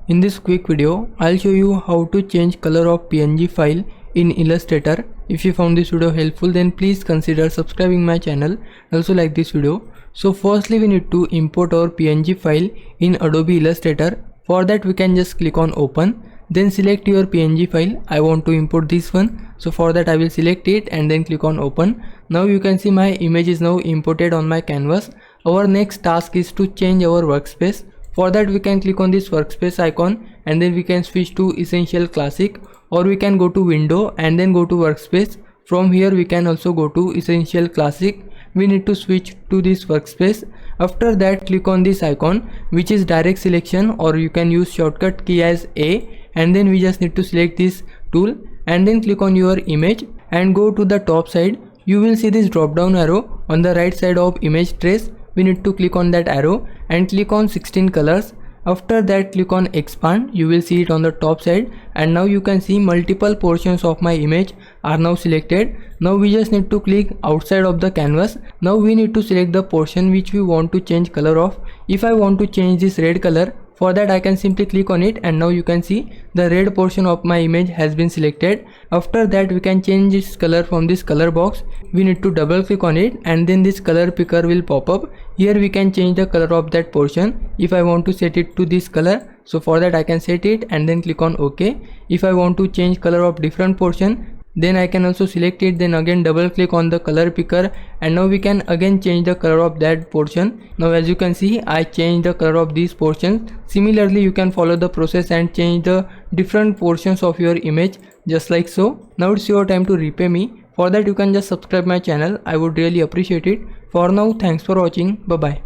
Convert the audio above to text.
In this quick video, I'll show you how to change color of PNG file in Illustrator. If you found this video helpful, then please consider subscribing my channel. Also like this video. So firstly, we need to import our PNG file in Adobe Illustrator. For that, we can just click on open. Then select your PNG file. I want to import this one. So for that, I will select it and then click on open. Now you can see my image is now imported on my canvas. Our next task is to change our workspace. For that, we can click on this workspace icon and then we can switch to Essential Classic, or we can go to Window and then go to Workspace. From here we can also go to Essential Classic. We need to switch to this workspace. After that, click on this icon, which is direct selection, or you can use shortcut key as A, and then we just need to select this tool and then click on your image and go to the top side. You will see this drop down arrow on the right side of image trace. We need to click on that arrow and click on 16 colors. After that, click on expand. You will see it on the top side, and now you can see multiple portions of my image are now selected. Now we just need to click outside of the canvas. Now we need to select the portion which we want to change color of. If I want to change this red color, for that I can simply click on it, and now you can see the red portion of my image has been selected. After that, we can change its color from this color box. We need to double click on it and then this color picker will pop up. Here we can change the color of that portion. If I want to set it to this color, so for that I can set it and then click on OK. If I want to change color of different portion, then I can also select it, then again double click on the color picker, and now we can again change the color of that portion. Now as you can see, I changed the color of these portions. Similarly, you can follow the process and change the different portions of your image just like so. Now it's your time to repay me. For that, you can just subscribe my channel. I would really appreciate it. For now, thanks for watching. Bye bye.